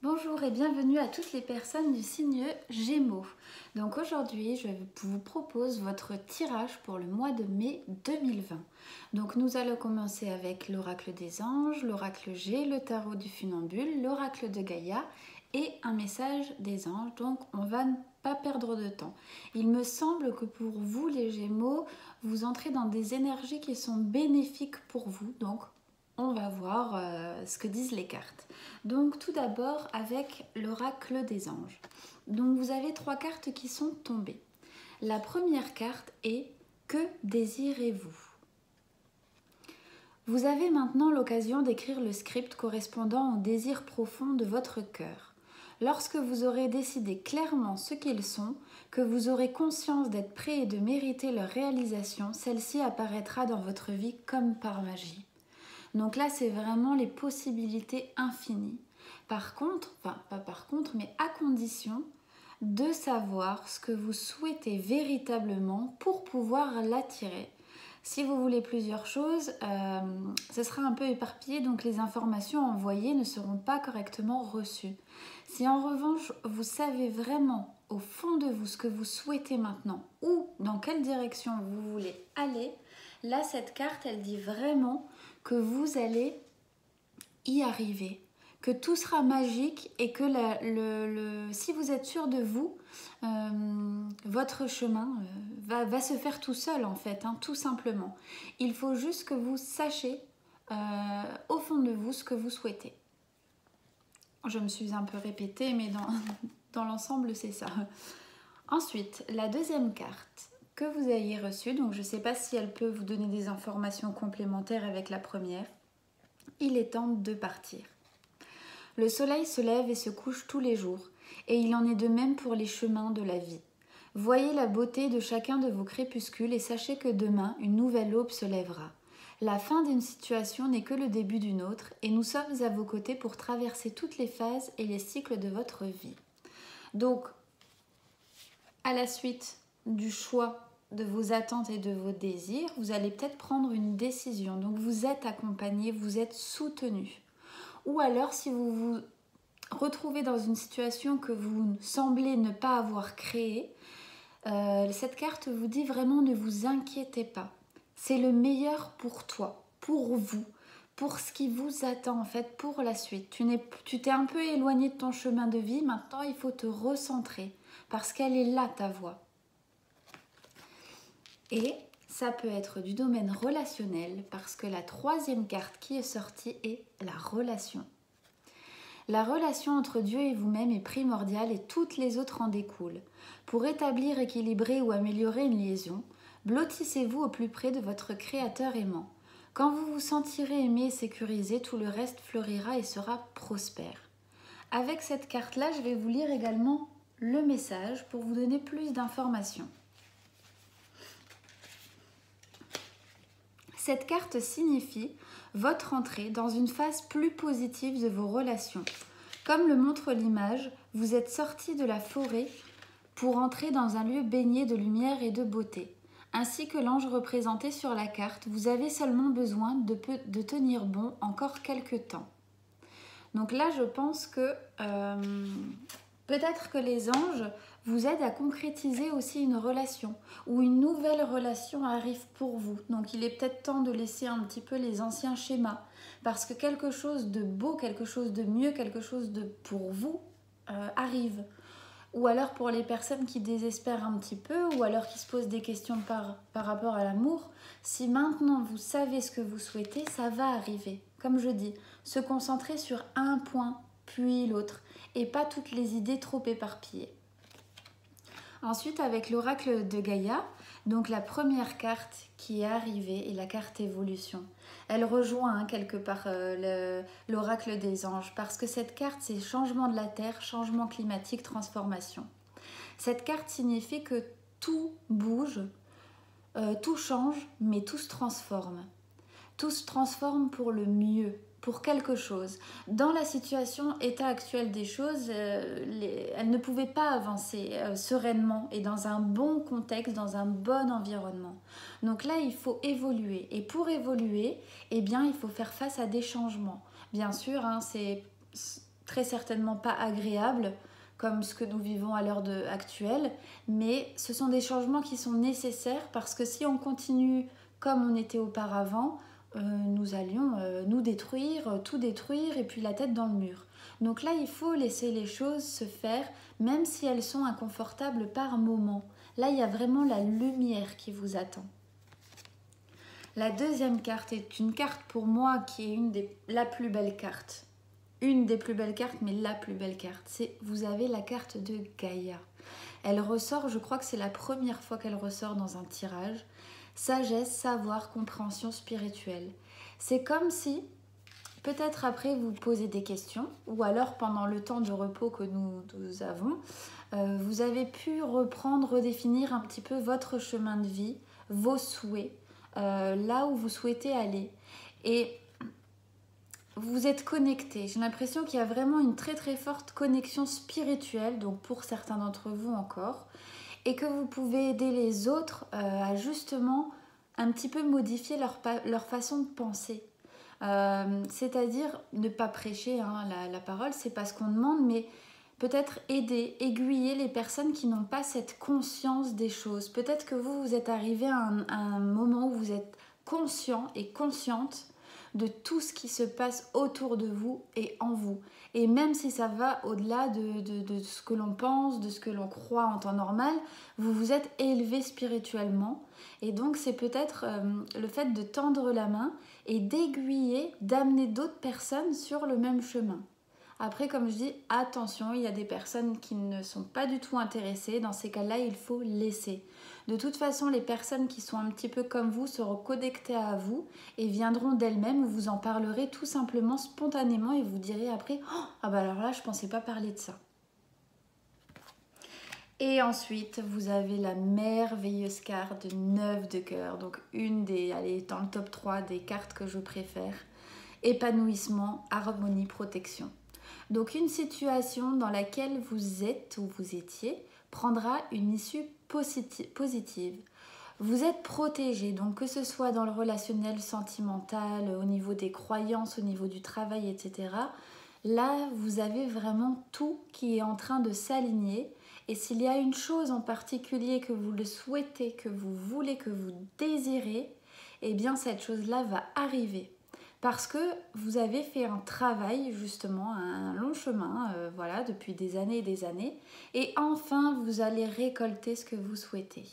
Bonjour et bienvenue à toutes les personnes du signe Gémeaux. Donc aujourd'hui, je vous propose votre tirage pour le mois de mai 2020. Donc nous allons commencer avec l'oracle des anges, l'oracle G, le tarot du funambule, l'oracle de Gaïa et un message des anges. Donc on va ne pas perdre de temps. Il me semble que pour vous les Gémeaux, vous entrez dans des énergies qui sont bénéfiques pour vous. Donc on va voir ce que disent les cartes. Donc tout d'abord avec l'oracle des anges. Donc vous avez 3 cartes qui sont tombées. La première carte est « Que désirez-vous » Vous avez maintenant l'occasion d'écrire le script correspondant au désir profond de votre cœur. Lorsque vous aurez décidé clairement ce qu'ils sont, que vous aurez conscience d'être prêt et de mériter leur réalisation, celle-ci apparaîtra dans votre vie comme par magie. Donc là, c'est vraiment les possibilités infinies. Par contre, enfin pas par contre, mais à condition de savoir ce que vous souhaitez véritablement pour pouvoir l'attirer. Si vous voulez plusieurs choses, ce sera un peu éparpillé, donc les informations envoyées ne seront pas correctement reçues. Si en revanche, vous savez vraiment au fond de vous ce que vous souhaitez maintenant ou dans quelle direction vous voulez aller, là, cette carte, elle dit vraiment que vous allez y arriver, que tout sera magique et que si vous êtes sûr de vous, votre chemin va se faire tout seul en fait, tout simplement. Il faut juste que vous sachiez au fond de vous ce que vous souhaitez. Je me suis un peu répétée, mais dans l'ensemble, c'est ça. Ensuite, la deuxième carte que vous ayez reçue, donc je ne sais pas si elle peut vous donner des informations complémentaires avec la première. Il est temps de partir. Le soleil se lève et se couche tous les jours, et il en est de même pour les chemins de la vie. Voyez la beauté de chacun de vos crépuscules et sachez que demain, une nouvelle aube se lèvera. La fin d'une situation n'est que le début d'une autre, et nous sommes à vos côtés pour traverser toutes les phases et les cycles de votre vie. Donc, à la suite du choix de vos attentes et de vos désirs, vous allez peut-être prendre une décision. Donc vous êtes accompagné, vous êtes soutenu. Ou alors si vous vous retrouvez dans une situation que vous semblez ne pas avoir créée, cette carte vous dit vraiment ne vous inquiétez pas. C'est le meilleur pour toi, pour vous, pour ce qui vous attend en fait pour la suite. Tu t'es un peu éloigné de ton chemin de vie, maintenant il faut te recentrer parce qu'elle est là ta voie. Et ça peut être du domaine relationnel parce que la troisième carte qui est sortie est la relation. La relation entre Dieu et vous-même est primordiale et toutes les autres en découlent. Pour établir, équilibrer ou améliorer une liaison, blottissez-vous au plus près de votre Créateur aimant. Quand vous vous sentirez aimé et sécurisé, tout le reste fleurira et sera prospère. Avec cette carte-là, je vais vous lire également le message pour vous donner plus d'informations. Cette carte signifie votre entrée dans une phase plus positive de vos relations. Comme le montre l'image, vous êtes sorti de la forêt pour entrer dans un lieu baigné de lumière et de beauté. Ainsi que l'ange représenté sur la carte, vous avez seulement besoin de tenir bon encore quelques temps. Donc là, je pense que peut-être que les anges vous aident à concrétiser aussi une relation ou une nouvelle relation arrive pour vous. Donc il est peut-être temps de laisser un petit peu les anciens schémas parce que quelque chose de beau, quelque chose de mieux, quelque chose de pour vous arrive. Ou alors pour les personnes qui désespèrent un petit peu ou alors qui se posent des questions par rapport à l'amour, si maintenant vous savez ce que vous souhaitez, ça va arriver. Comme je dis, se concentrer sur un point puis l'autre et pas toutes les idées trop éparpillées. Ensuite, avec l'oracle de Gaïa, donc la première carte qui est arrivée est la carte évolution. Elle rejoint quelque part l'oracle des anges parce que cette carte, c'est changement de la terre, changement climatique, transformation. Cette carte signifie que tout bouge, tout change, mais tout se transforme. Tout se transforme pour le mieux, pour quelque chose. Dans la situation, état actuel des choses, elles ne pouvaient pas avancer sereinement et dans un bon contexte, dans un bon environnement. Donc là, il faut évoluer. Et pour évoluer, eh bien, il faut faire face à des changements. Bien sûr, c'est très certainement pas agréables comme ce que nous vivons à l'heure actuelle, mais ce sont des changements qui sont nécessaires parce que si on continue comme on était auparavant, nous allions nous détruire, tout détruire et puis la tête dans le mur. Donc là, il faut laisser les choses se faire, même si elles sont inconfortables par moment. Là, il y a vraiment la lumière qui vous attend. La deuxième carte est une carte pour moi qui est la plus belle carte. Une des plus belles cartes, mais la plus belle carte. Vous avez la carte de Gaïa. Elle ressort, je crois que c'est la première fois qu'elle ressort dans un tirage. Sagesse, savoir, compréhension spirituelle. C'est comme si, peut-être après vous posez des questions, ou alors pendant le temps de repos que nous avons, vous avez pu reprendre, redéfinir un petit peu votre chemin de vie, vos souhaits, là où vous souhaitez aller. Et vous êtes connecté. J'ai l'impression qu'il y a vraiment une très très forte connexion spirituelle, donc pour certains d'entre vous encore, et que vous pouvez aider les autres à justement un petit peu modifier leur façon de penser. C'est-à-dire ne pas prêcher la parole, c'est pas ce qu'on demande, mais peut-être aider, aiguiller les personnes qui n'ont pas cette conscience des choses. Peut-être que vous êtes arrivé à un moment où vous êtes conscient et consciente de tout ce qui se passe autour de vous et en vous. Et même si ça va au-delà de ce que l'on pense, de ce que l'on croit en temps normal, vous vous êtes élevé spirituellement. Et donc c'est peut-être le fait de tendre la main et d'aiguiller, d'amener d'autres personnes sur le même chemin. Après, comme je dis, attention, il y a des personnes qui ne sont pas du tout intéressées. Dans ces cas-là, il faut laisser. De toute façon, les personnes qui sont un petit peu comme vous seront connectées à vous et viendront d'elles-mêmes. Vous en parlerez tout simplement, spontanément, et vous direz après « Oh, ah bah alors là, je ne pensais pas parler de ça ». Et ensuite, vous avez la merveilleuse carte de 9 de cœur. Donc elle est dans le top 3 des cartes que je préfère. Épanouissement, harmonie, protection. Donc une situation dans laquelle vous êtes ou vous étiez prendra une issue positive. Vous êtes protégé, donc que ce soit dans le relationnel, sentimental, au niveau des croyances, au niveau du travail, etc. Là, vous avez vraiment tout qui est en train de s'aligner. Et s'il y a une chose en particulier que vous le souhaitez, que vous voulez, que vous désirez, eh bien cette chose-là va arriver. Parce que vous avez fait un travail, justement, un long chemin, voilà, depuis des années et des années. Et enfin, vous allez récolter ce que vous souhaitez.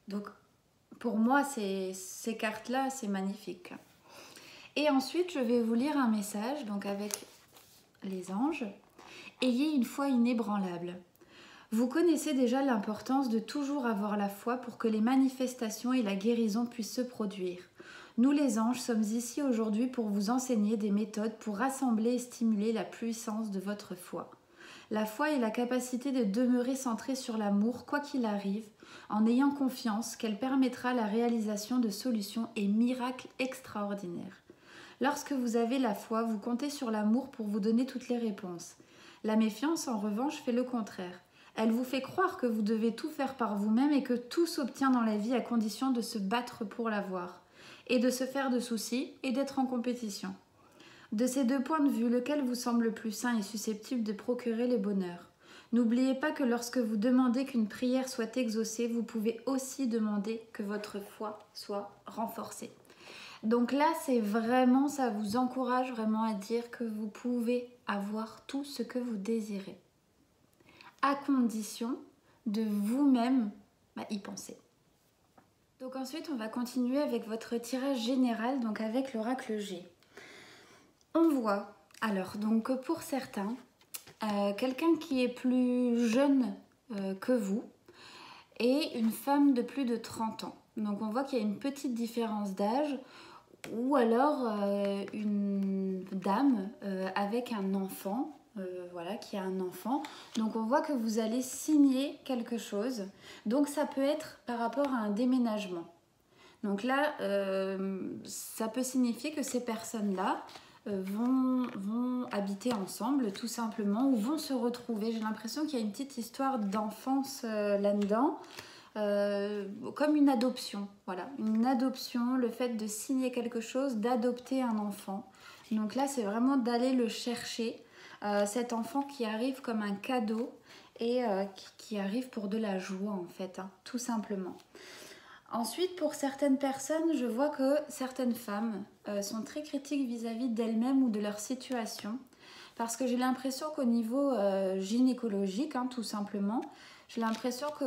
Donc, pour moi, ces cartes-là, c'est magnifique. Et ensuite, je vais vous lire un message, donc avec les anges. Ayez une foi inébranlable. Vous connaissez déjà l'importance de toujours avoir la foi pour que les manifestations et la guérison puissent se produire. Nous les anges sommes ici aujourd'hui pour vous enseigner des méthodes pour rassembler et stimuler la puissance de votre foi. La foi est la capacité de demeurer centrée sur l'amour quoi qu'il arrive, en ayant confiance qu'elle permettra la réalisation de solutions et miracles extraordinaires. Lorsque vous avez la foi, vous comptez sur l'amour pour vous donner toutes les réponses. La méfiance, en revanche, fait le contraire. Elle vous fait croire que vous devez tout faire par vous-même et que tout s'obtient dans la vie à condition de se battre pour l'avoir, et de se faire de soucis et d'être en compétition. De ces deux points de vue, lequel vous semble le plus sain et susceptible de procurer le bonheur? N'oubliez pas que lorsque vous demandez qu'une prière soit exaucée, vous pouvez aussi demander que votre foi soit renforcée. Donc là, c'est vraiment, ça vous encourage vraiment à dire que vous pouvez avoir tout ce que vous désirez, à condition de vous-même y penser. Donc ensuite, on va continuer avec votre tirage général, donc avec l'oracle G. On voit, alors, donc pour certains, quelqu'un qui est plus jeune que vous et une femme de plus de 30 ans. Donc on voit qu'il y a une petite différence d'âge, ou alors une dame avec un enfant, voilà, qui a un enfant. Donc on voit que vous allez signer quelque chose. Donc ça peut être par rapport à un déménagement. Donc là, ça peut signifier que ces personnes-là vont habiter ensemble tout simplement, ou vont se retrouver. J'ai l'impression qu'il y a une petite histoire d'enfance là-dedans. Comme une adoption, voilà, une adoption, le fait de signer quelque chose, d'adopter un enfant. Donc là, c'est vraiment d'aller le chercher, cet enfant qui arrive comme un cadeau et qui arrive pour de la joie en fait, hein, tout simplement. Ensuite, pour certaines personnes, je vois que certaines femmes sont très critiques vis-à-vis d'elles-mêmes ou de leur situation. Parce que j'ai l'impression qu'au niveau gynécologique, hein, tout simplement, j'ai l'impression que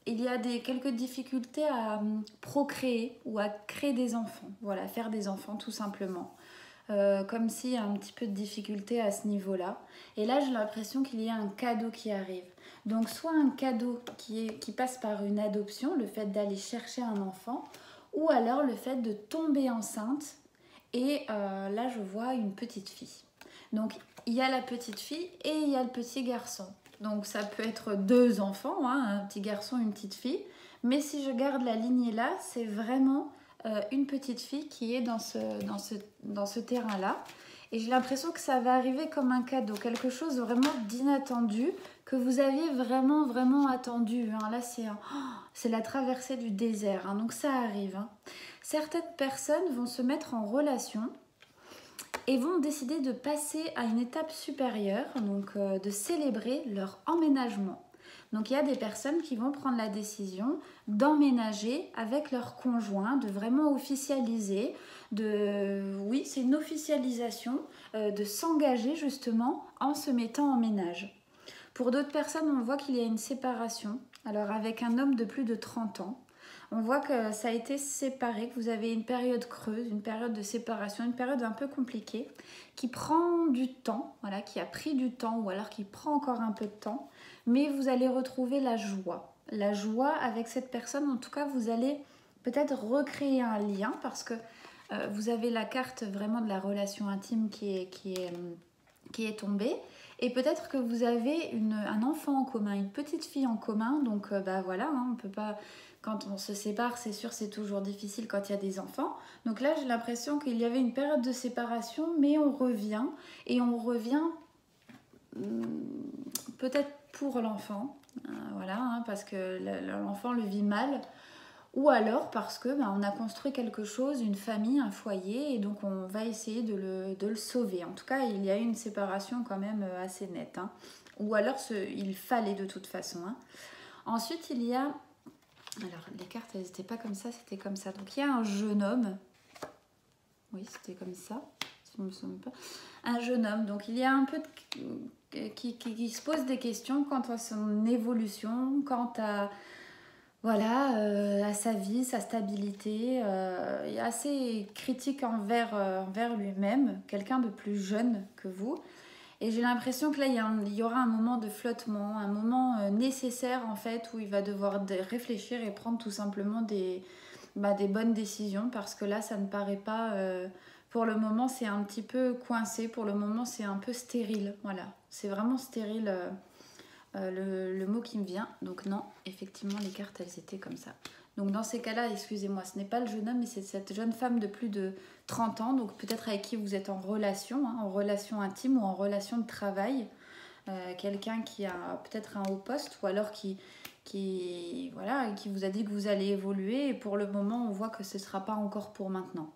il y a quelques difficultés à procréer ou à créer des enfants. Voilà, faire des enfants tout simplement. Comme s'il y a un petit peu de difficulté à ce niveau-là. Et là, j'ai l'impression qu'il y a un cadeau qui arrive. Donc, soit un cadeau qui passe par une adoption, le fait d'aller chercher un enfant, ou alors le fait de tomber enceinte. Et là, je vois une petite fille. Donc, il y a la petite fille et il y a le petit garçon. Donc, ça peut être deux enfants, hein, un petit garçon, une petite fille. Mais si je garde la lignée là, c'est vraiment une petite fille qui est dans ce terrain-là. Et j'ai l'impression que ça va arriver comme un cadeau, quelque chose vraiment d'inattendu, que vous aviez vraiment, vraiment attendu. Hein. Là, c'est la traversée du désert, hein, donc ça arrive. Hein. Certaines personnes vont se mettre en relation et vont décider de passer à une étape supérieure, donc de célébrer leur emménagement. Donc il y a des personnes qui vont prendre la décision d'emménager avec leur conjoint, de vraiment officialiser, oui, c'est une officialisation, de s'engager justement en se mettant en ménage. Pour d'autres personnes, on voit qu'il y a une séparation, alors avec un homme de plus de 30 ans. On voit que ça a été séparé, que vous avez une période creuse, une période de séparation, une période un peu compliquée, qui prend du temps, voilà, qui a pris du temps ou alors qui prend encore un peu de temps, mais vous allez retrouver la joie. La joie avec cette personne, en tout cas, vous allez peut-être recréer un lien parce que vous avez la carte vraiment de la relation intime qui est tombée. Et peut-être que vous avez un enfant en commun, une petite fille en commun, donc voilà, hein, on peut pas... Quand on se sépare, c'est sûr, c'est toujours difficile quand il y a des enfants. Donc là, j'ai l'impression qu'il y avait une période de séparation, mais on revient. Et on revient peut-être pour l'enfant, voilà, hein, parce que l'enfant le vit mal. Ou alors parce que on a construit quelque chose, une famille, un foyer, et donc on va essayer de le sauver. En tout cas, il y a eu une séparation quand même assez nette. Hein. Ou alors, il fallait de toute façon. Hein. Ensuite, il y a... Alors, les cartes, elles n'étaient pas comme ça, c'était comme ça. Donc, il y a un jeune homme. Oui, c'était comme ça. Si je me souviens pas. Un jeune homme. Donc, il y a un peu qui se pose des questions quant à son évolution, quant à... Voilà, à sa vie, sa stabilité. Il est assez critique envers lui-même, quelqu'un de plus jeune que vous. Et j'ai l'impression que là, il y aura un moment de flottement, un moment nécessaire en fait, où il va devoir réfléchir et prendre tout simplement des bonnes décisions, parce que là, ça ne paraît pas... pour le moment, c'est un petit peu coincé, pour le moment, c'est un peu stérile. Voilà, c'est vraiment stérile... le mot qui me vient. Donc non, effectivement, les cartes, elles étaient comme ça. Donc dans ces cas-là, excusez-moi, ce n'est pas le jeune homme, mais c'est cette jeune femme de plus de 30 ans, donc peut-être avec qui vous êtes en relation, hein, en relation intime ou en relation de travail. Quelqu'un qui a peut-être un haut poste, ou alors qui vous a dit que vous allez évoluer, et pour le moment, on voit que ce ne sera pas encore pour maintenant.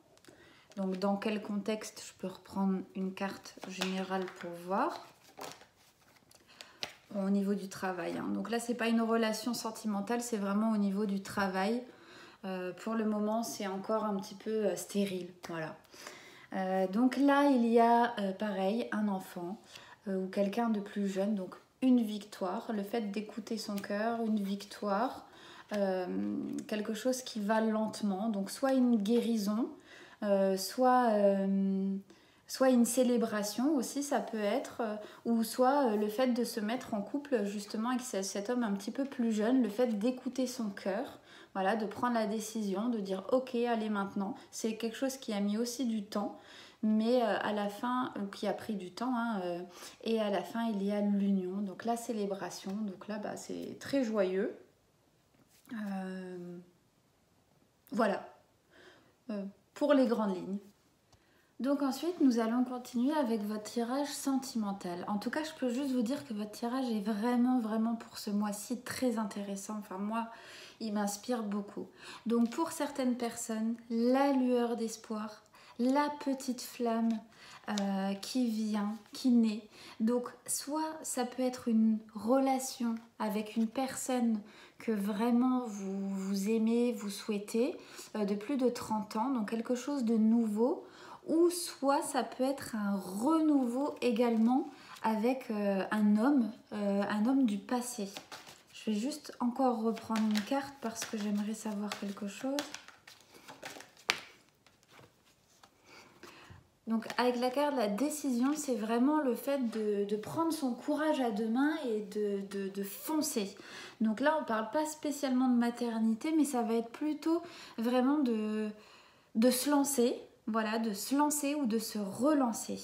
Donc dans quel contexte je peux reprendre une carte générale pour voir ? Au niveau du travail. Hein. Donc là, c'est pas une relation sentimentale, c'est vraiment au niveau du travail. Pour le moment, c'est encore un petit peu stérile. Voilà. Donc là, il y a pareil, un enfant ou quelqu'un de plus jeune. Donc une victoire, le fait d'écouter son cœur, une victoire, quelque chose qui va lentement. Donc soit une guérison, soit une célébration aussi, ça peut être, ou soit le fait de se mettre en couple justement avec cet homme un petit peu plus jeune, le fait d'écouter son cœur, voilà, de prendre la décision, de dire ok, allez maintenant. C'est quelque chose qui a mis aussi du temps, mais à la fin, qui a pris du temps, hein, et à la fin il y a l'union, donc la célébration, donc là c'est très joyeux. Voilà, pour les grandes lignes. Donc ensuite, nous allons continuer avec votre tirage sentimental. En tout cas, je peux juste vous dire que votre tirage est vraiment, vraiment pour ce mois-ci très intéressant. Enfin, moi, il m'inspire beaucoup. Donc pour certaines personnes, la lueur d'espoir, la petite flamme qui vient, qui naît. Donc soit ça peut être une relation avec une personne que vraiment vous aimez, vous souhaitez, de plus de 30 ans, donc quelque chose de nouveau, ou soit ça peut être un renouveau également avec un homme du passé. Je vais juste encore reprendre une carte parce que j'aimerais savoir quelque chose. Donc avec la carte de la décision, c'est vraiment le fait de prendre son courage à deux mains et de foncer. Donc là, on ne parle pas spécialement de maternité, mais ça va être plutôt vraiment de se lancer, voilà, de se lancer ou de se relancer.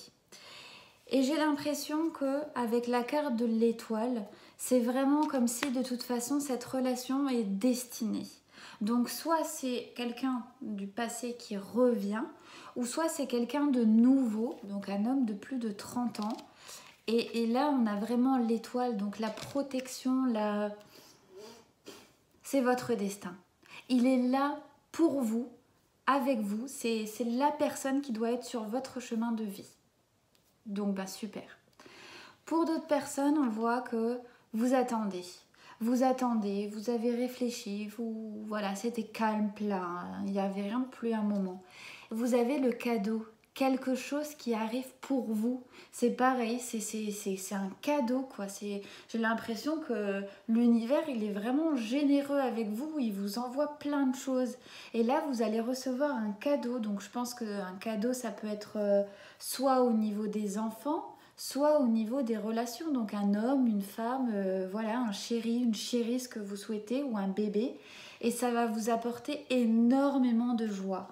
Et j'ai l'impression qu'avec la carte de l'étoile, c'est vraiment comme si de toute façon cette relation est destinée. Donc soit c'est quelqu'un du passé qui revient, ou soit c'est quelqu'un de nouveau, donc un homme de plus de 30 ans. Et là, on a vraiment l'étoile, donc la protection, c'est votre destin. Il est là pour vous, avec vous, c'est la personne qui doit être sur votre chemin de vie. Donc, bah, super. Pour d'autres personnes, on voit que vous attendez. Vous attendez, vous avez réfléchi, voilà, c'était calme, plat, il n'y avait rien de plus un moment. Vous avez le cadeau, quelque chose qui arrive pour vous. C'est pareil, c'est un cadeau, quoi. J'ai l'impression que l'univers, il est vraiment généreux avec vous, il vous envoie plein de choses. Et là, vous allez recevoir un cadeau. Donc, je pense qu'un cadeau, ça peut être soit au niveau des enfants, soit au niveau des relations, donc un homme, une femme, voilà, un chéri, une chérie, ce que vous souhaitez, ou un bébé, et ça va vous apporter énormément de joie.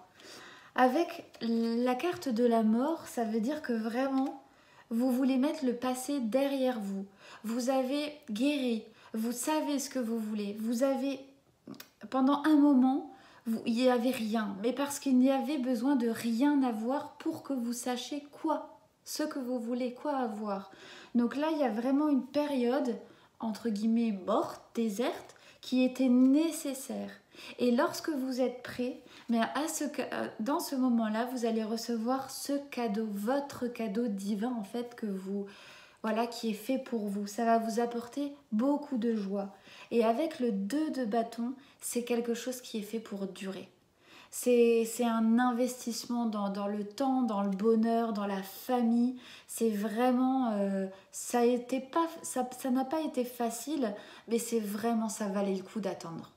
Avec la carte de la mort, ça veut dire que vraiment, vous voulez mettre le passé derrière vous. Vous avez guéri, vous savez ce que vous voulez, vous avez, pendant un moment, il n'y avait rien, mais parce qu'il n'y avait besoin de rien avoir pour que vous sachiez quoi, ce que vous voulez, quoi avoir. Donc là, il y a vraiment une période, entre guillemets, morte, déserte, qui était nécessaire. Et lorsque vous êtes prêt, mais dans ce moment-là, vous allez recevoir ce cadeau, votre cadeau divin, en fait, voilà, qui est fait pour vous. Ça va vous apporter beaucoup de joie. Et avec le 2 de bâton, c'est quelque chose qui est fait pour durer. C'est un investissement dans le temps, dans le bonheur, dans la famille. C'est vraiment... ça n'a pas été facile, mais c'est vraiment, ça valait le coup d'attendre.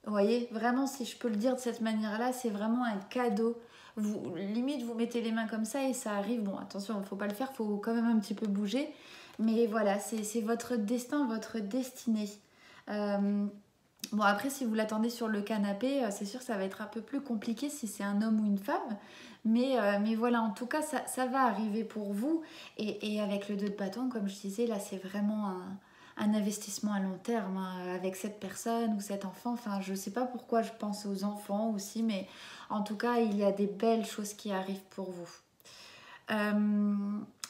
Vous voyez, vraiment, si je peux le dire de cette manière-là, c'est vraiment un cadeau. Limite, vous mettez les mains comme ça et ça arrive. Bon, attention, il ne faut pas le faire, il faut quand même un petit peu bouger. Mais voilà, c'est votre destin, votre destinée. Bon, après, si vous l'attendez sur le canapé, c'est sûr que ça va être un peu plus compliqué si c'est un homme ou une femme. Mais voilà, en tout cas, ça va arriver pour vous. Et avec le 2 de bâton, comme je disais, là, c'est vraiment un investissement à long terme avec cette personne ou cet enfant. Enfin, je ne sais pas pourquoi je pense aux enfants aussi, mais en tout cas, il y a des belles choses qui arrivent pour vous.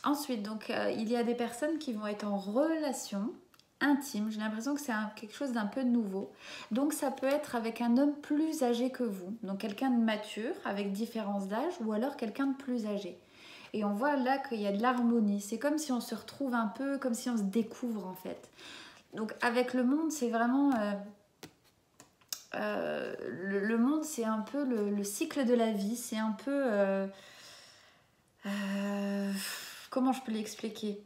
Ensuite, donc, il y a des personnes qui vont être en relation intime. J'ai l'impression que c'est quelque chose d'un peu nouveau. Donc, ça peut être avec un homme plus âgé que vous. Donc, quelqu'un de mature, avec différence d'âge, ou alors quelqu'un de plus âgé. Et on voit là qu'il y a de l'harmonie. C'est comme si on se retrouve un peu, comme si on se découvre en fait. Donc avec le monde, c'est vraiment... le monde, c'est un peu le cycle de la vie. C'est un peu... comment je peux l'expliquer ?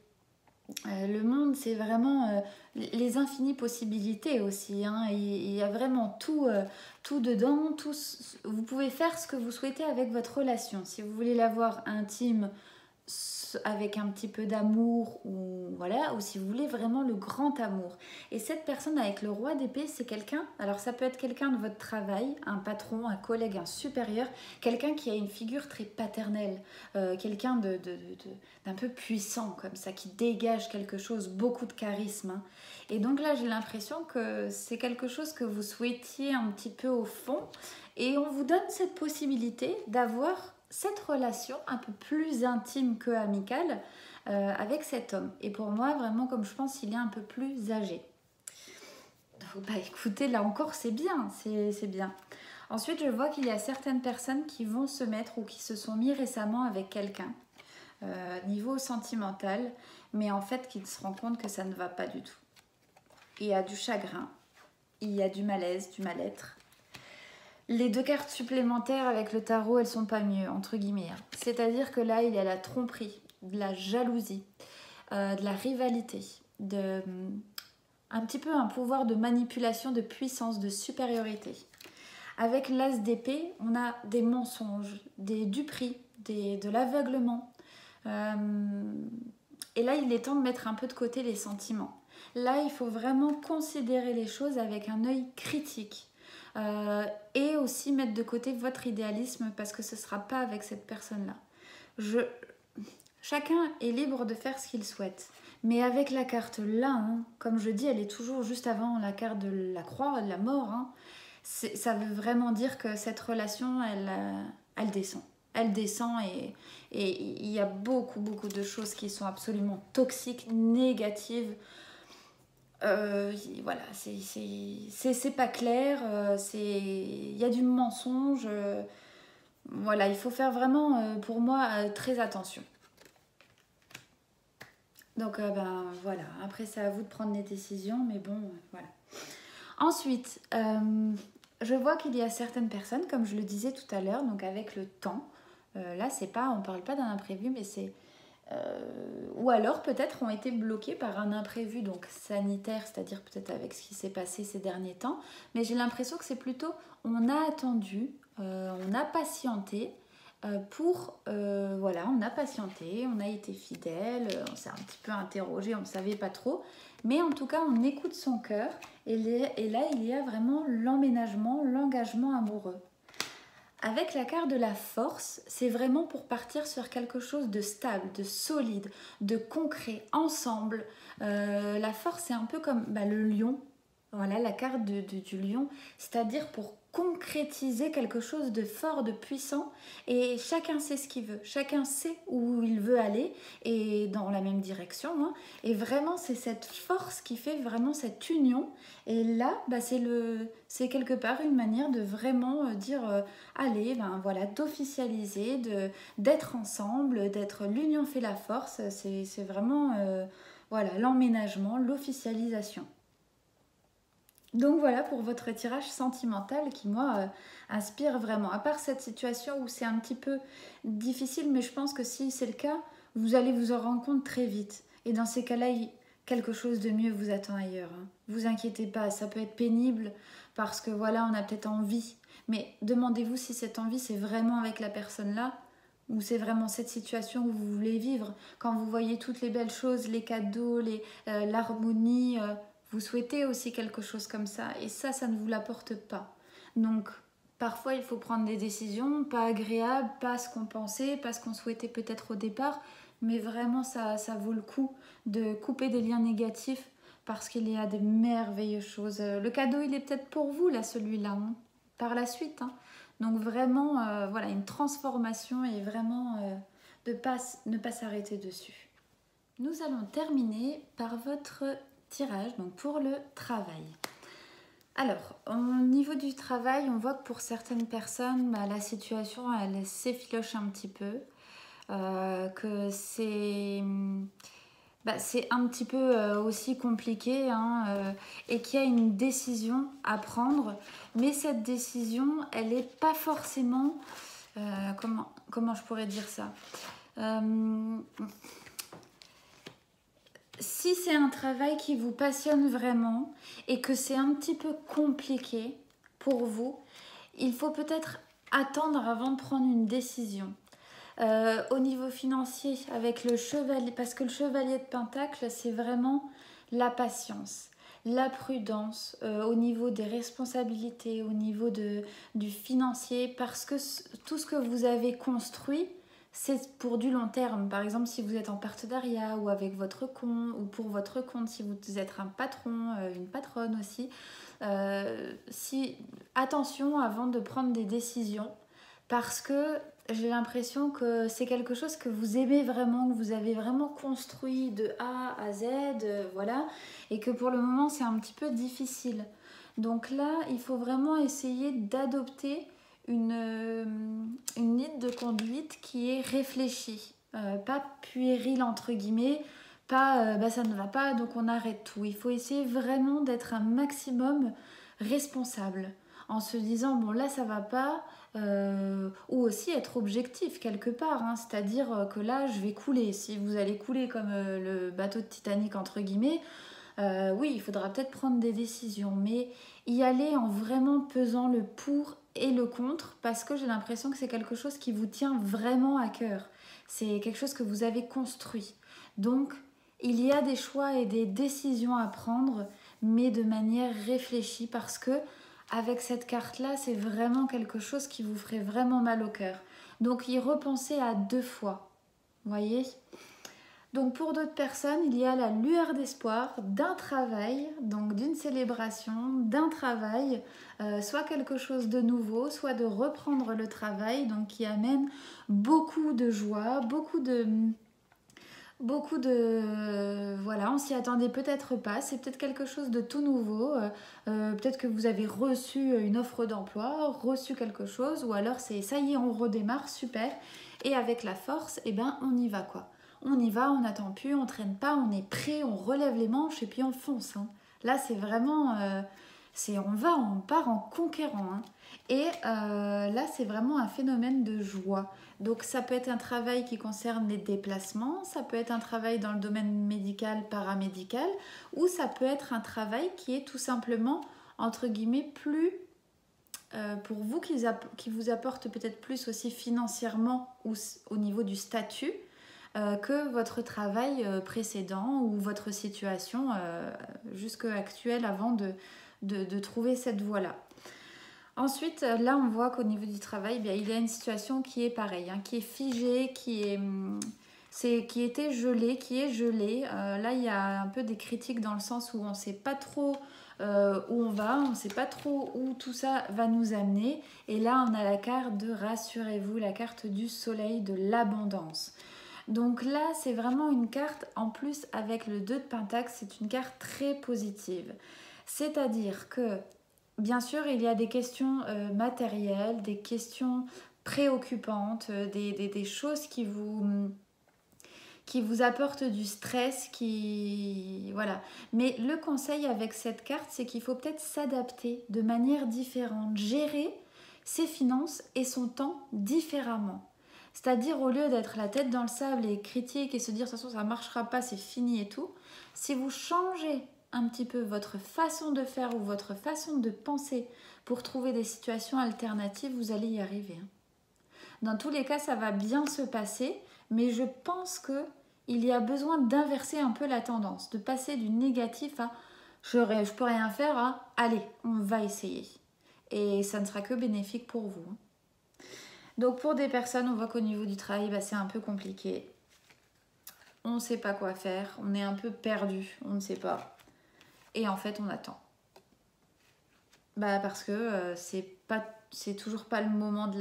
Le monde, c'est vraiment les infinies possibilités aussi. Hein. Il y a vraiment tout dedans. Vous pouvez faire ce que vous souhaitez avec votre relation. Si vous voulez l'avoir intime, avec un petit peu d'amour, ou si vous voulez vraiment le grand amour. Et cette personne avec le roi d'épée, c'est quelqu'un, alors ça peut être quelqu'un de votre travail, un patron, un collègue, un supérieur, quelqu'un qui a une figure très paternelle, quelqu'un d'un peu puissant comme ça, qui dégage quelque chose, beaucoup de charisme. Hein. Et donc là, j'ai l'impression que c'est quelque chose que vous souhaitiez un petit peu au fond, et on vous donne cette possibilité d'avoir cette relation un peu plus intime que amicale avec cet homme. Et pour moi, vraiment, comme je pense, il est un peu plus âgé. Donc, bah écoutez, là encore, c'est bien, c'est bien. Ensuite, je vois qu'il y a certaines personnes qui vont se mettre ou qui se sont mis récemment avec quelqu'un, niveau sentimental, mais en fait qui se rendent compte que ça ne va pas du tout. Il y a du chagrin, il y a du malaise, du mal-être. Les 2 cartes supplémentaires avec le tarot, elles sont pas mieux, entre guillemets. C'est-à-dire que là, il y a la tromperie, de la jalousie, de la rivalité, un petit peu un pouvoir de manipulation, de puissance, de supériorité. Avec l'as d'épée, on a des mensonges, des duperies, de l'aveuglement. Et là, il est temps de mettre un peu de côté les sentiments. Là, il faut vraiment considérer les choses avec un œil critique. Et aussi mettre de côté votre idéalisme parce que ce ne sera pas avec cette personne-là. Chacun est libre de faire ce qu'il souhaite. Mais avec la carte là, hein, comme je dis, elle est toujours juste avant la carte de la croix, de la mort. Hein, ça veut vraiment dire que cette relation, elle descend. Elle descend et il y a beaucoup de choses qui sont absolument toxiques, négatives. Voilà, c'est pas clair, il y a du mensonge. Voilà, il faut faire vraiment, pour moi, très attention. Donc, ben voilà, après c'est à vous de prendre les décisions, mais bon, voilà. Ensuite, je vois qu'il y a certaines personnes, comme je le disais tout à l'heure, donc avec le temps, là c'est pas, on parle pas d'un imprévu, mais c'est... ou alors peut-être ont été bloqués par un imprévu donc sanitaire, c'est-à-dire peut-être avec ce qui s'est passé ces derniers temps, mais j'ai l'impression que c'est plutôt on a attendu, on a patienté voilà, on a patienté, on a été fidèle, on s'est un petit peu interrogé, on ne savait pas trop, mais en tout cas on écoute son cœur et là il y a vraiment l'emménagement, l'engagement amoureux. Avec la carte de la force, c'est vraiment pour partir sur quelque chose de stable, de solide, de concret, ensemble. La force, c'est un peu comme le lion. Voilà, la carte du lion, c'est-à-dire pour concrétiser quelque chose de fort, de puissant. Et chacun sait ce qu'il veut, chacun sait où il veut aller et dans la même direction. Hein. Et vraiment, c'est cette force qui fait vraiment cette union. Et là, c'est quelque part une manière de vraiment dire... allez, ben voilà, d'officialiser, d'être ensemble, d'être l'union fait la force, c'est vraiment voilà, l'emménagement, l'officialisation. Donc voilà pour votre tirage sentimental qui, moi, inspire vraiment. À part cette situation où c'est un petit peu difficile, mais je pense que si c'est le cas, vous allez vous en rendre compte très vite. Et dans ces cas-là, quelque chose de mieux vous attend ailleurs. Hein. Vous inquiétez pas, ça peut être pénible parce que voilà, on a peut-être envie. Mais demandez-vous si cette envie, c'est vraiment avec la personne-là ou c'est vraiment cette situation que vous voulez vivre. Quand vous voyez toutes les belles choses, les cadeaux, l'harmonie, vous souhaitez aussi quelque chose comme ça. Et ça ne vous l'apporte pas. Donc, parfois, il faut prendre des décisions pas agréables, pas ce qu'on pensait, pas ce qu'on souhaitait peut-être au départ. Mais vraiment, ça vaut le coup de couper des liens négatifs parce qu'il y a des merveilleuses choses. Le cadeau, il est peut-être pour vous, là, celui-là. Hein. Par la suite. Hein. Donc vraiment, voilà, une transformation et vraiment ne pas s'arrêter dessus. Nous allons terminer par votre tirage, donc pour le travail. Alors, au niveau du travail, on voit que pour certaines personnes, la situation, elle s'effiloche un petit peu, que c'est un petit peu aussi compliqué hein, et qu'il y a une décision à prendre. Mais cette décision, elle n'est pas forcément... comment je pourrais dire ça si c'est un travail qui vous passionne vraiment et que c'est un petit peu compliqué pour vous, il faut peut-être attendre avant de prendre une décision. Au niveau financier, avec le chevalier, parce que le chevalier de Pentacle, c'est vraiment la patience, la prudence, au niveau des responsabilités, au niveau du financier, parce que tout ce que vous avez construit, c'est pour du long terme. Par exemple, si vous êtes en partenariat ou avec votre compte, ou pour votre compte, si vous êtes un patron, une patronne aussi, attention avant de prendre des décisions, parce que j'ai l'impression que c'est quelque chose que vous aimez vraiment, que vous avez vraiment construit de A à Z, voilà, et que pour le moment c'est un petit peu difficile. Donc là, il faut vraiment essayer d'adopter une ligne de conduite qui est réfléchie, pas puérile entre guillemets, pas ça ne va pas donc on arrête tout. Il faut essayer vraiment d'être un maximum responsable en se disant bon là ça va pas, ou aussi être objectif quelque part, hein, c'est-à-dire que là je vais couler. Si vous allez couler comme le bateau de Titanic entre guillemets, oui il faudra peut-être prendre des décisions, mais y aller en vraiment pesant le pour et le contre, parce que j'ai l'impression que c'est quelque chose qui vous tient vraiment à cœur. C'est quelque chose que vous avez construit. Donc, il y a des choix et des décisions à prendre, mais de manière réfléchie, parce que avec cette carte-là, c'est vraiment quelque chose qui vous ferait vraiment mal au cœur. Donc, y repenser à 2 fois. Vous voyez ? Donc pour d'autres personnes, il y a la lueur d'espoir d'un travail, donc d'une célébration, d'un travail, soit quelque chose de nouveau, soit de reprendre le travail, donc qui amène beaucoup de joie, voilà, on s'y attendait peut-être pas, c'est peut-être quelque chose de tout nouveau, peut-être que vous avez reçu une offre d'emploi, reçu quelque chose, ou alors c'est ça y est, on redémarre, super, et avec la force, eh ben on y va quoi. On y va, on n'attend plus, on traîne pas, on est prêt, on relève les manches et puis on fonce. Hein. Là, c'est vraiment, on part en conquérant. Hein. Et là, c'est vraiment un phénomène de joie. Donc, ça peut être un travail qui concerne les déplacements, ça peut être un travail dans le domaine médical, paramédical, ou ça peut être un travail qui est tout simplement, entre guillemets, plus pour vous, qui vous apporte peut-être plus aussi financièrement ou au niveau du statut, que votre travail précédent ou votre situation jusque actuelle avant de trouver cette voie-là. Ensuite, là, on voit qu'au niveau du travail, bien, il y a une situation qui est pareille, hein, qui est figée, qui était gelée, qui est gelée. Là, il y a un peu des critiques dans le sens où on ne sait pas trop où on va, on ne sait pas trop où tout ça va nous amener. Et là, on a la carte de rassurez-vous, la carte du soleil, de l'abondance. Donc là, c'est vraiment une carte, en plus avec le 2 de Pentacle, c'est une carte très positive. C'est-à-dire que, bien sûr, il y a des questions matérielles, des questions préoccupantes, des choses qui vous apportent du stress, voilà. Mais le conseil avec cette carte, c'est qu'il faut peut-être s'adapter de manière différente, gérer ses finances et son temps différemment. C'est-à-dire, au lieu d'être la tête dans le sable et critique et se dire de toute façon ça ne marchera pas, c'est fini et tout, si vous changez un petit peu votre façon de faire ou votre façon de penser pour trouver des situations alternatives, vous allez y arriver. Dans tous les cas, ça va bien se passer, mais je pense qu'il y a besoin d'inverser un peu la tendance, de passer du négatif à je peux rien faire à allez, on va essayer. Et ça ne sera que bénéfique pour vous. Donc pour des personnes, on voit qu'au niveau du travail, c'est un peu compliqué. On ne sait pas quoi faire, on est un peu perdu, on ne sait pas. Et en fait, on attend. Parce que c'est toujours pas le moment de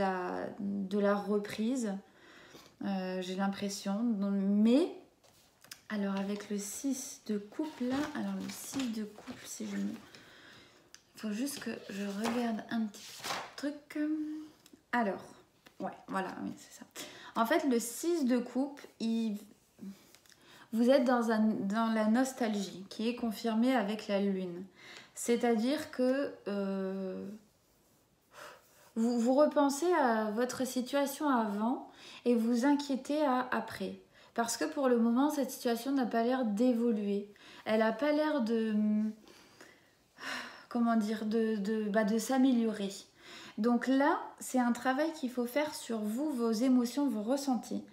la reprise, j'ai l'impression. Mais, alors avec le 6 de coupe là, alors le 6 de coupe, si je me... Il faut juste que je regarde un petit truc. Alors... Ouais, voilà, oui, c'est ça. En fait, le 6 de coupe, vous êtes dans la nostalgie qui est confirmée avec la lune. C'est-à-dire que vous repensez à votre situation avant et vous inquiétez à après. Parce que pour le moment, cette situation n'a pas l'air d'évoluer. Elle n'a pas l'air de s'améliorer. Donc là, c'est un travail qu'il faut faire sur vous, vos émotions, vos ressentis.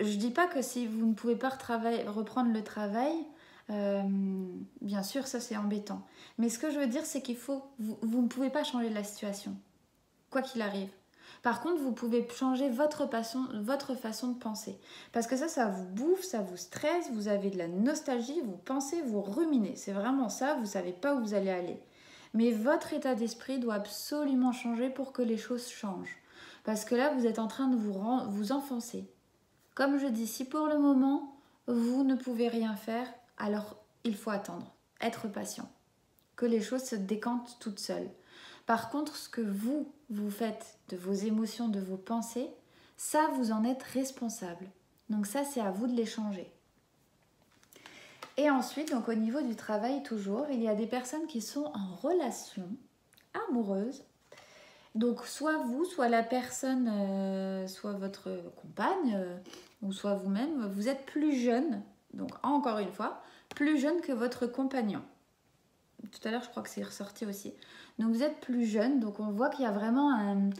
Je ne dis pas que si vous ne pouvez pas reprendre le travail, bien sûr, ça c'est embêtant. Mais ce que je veux dire, c'est vous ne pouvez pas changer la situation, quoi qu'il arrive. Par contre, vous pouvez changer votre façon de penser. Parce que ça vous bouffe, ça vous stresse, vous avez de la nostalgie, vous pensez, vous ruminez. C'est vraiment ça, vous ne savez pas où vous allez aller. Mais votre état d'esprit doit absolument changer pour que les choses changent. Parce que là, vous êtes en train de vous enfoncer. Comme je dis, si pour le moment, vous ne pouvez rien faire, alors il faut attendre, être patient. que les choses se décantent toutes seules. Par contre, ce que vous faites de vos émotions, de vos pensées, ça, vous en êtes responsable. Donc ça, c'est à vous de les changer. Et ensuite, donc au niveau du travail toujours, il y a des personnes qui sont en relation amoureuse. Donc soit vous, soit la personne, soit votre compagne, ou soit vous-même, vous êtes plus jeune, donc encore une fois, plus jeune que votre compagnon. Tout à l'heure, je crois que c'est ressorti aussi. Donc vous êtes plus jeune, donc on voit qu'il y a vraiment un...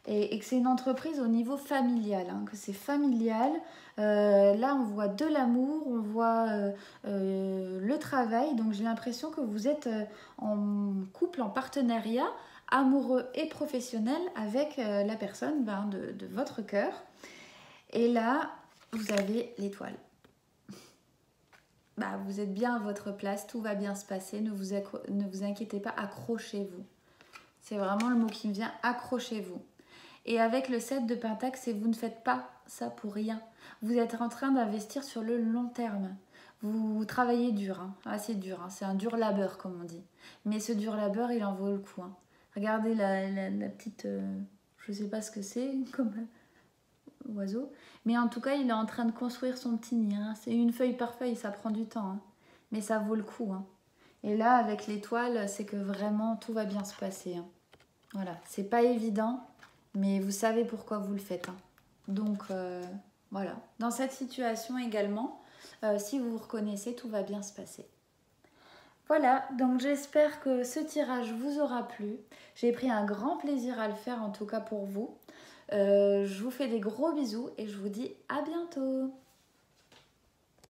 Et que c'est une entreprise au niveau familial, hein, que c'est familial. Là, on voit de l'amour, on voit le travail. Donc j'ai l'impression que vous êtes en couple, en partenariat, amoureux et professionnel avec la personne de votre cœur. Et là, vous avez l'étoile. Vous êtes bien à votre place, tout va bien se passer, ne vous inquiétez pas, accrochez-vous. C'est vraiment le mot qui me vient, accrochez-vous. Et avec le 7 de Pentacle, c'est vous ne faites pas ça pour rien. Vous êtes en train d'investir sur le long terme. Vous travaillez dur, hein. Ah, c'est dur, hein. C'est un dur labeur comme on dit. Mais ce dur labeur, il en vaut le coup. Hein. Regardez la petite, je ne sais pas ce que c'est comme oiseau. Mais en tout cas, il est en train de construire son petit nid. Hein. C'est une feuille par feuille, ça prend du temps. Hein. Mais ça vaut le coup. Hein. Et là, avec l'étoile, c'est que vraiment tout va bien se passer. Hein. Voilà, c'est pas évident. Mais vous savez pourquoi vous le faites. Hein. Donc, voilà. Dans cette situation également, si vous vous reconnaissez, tout va bien se passer. Voilà, donc j'espère que ce tirage vous aura plu. J'ai pris un grand plaisir à le faire, en tout cas pour vous. Je vous fais des gros bisous et je vous dis à bientôt.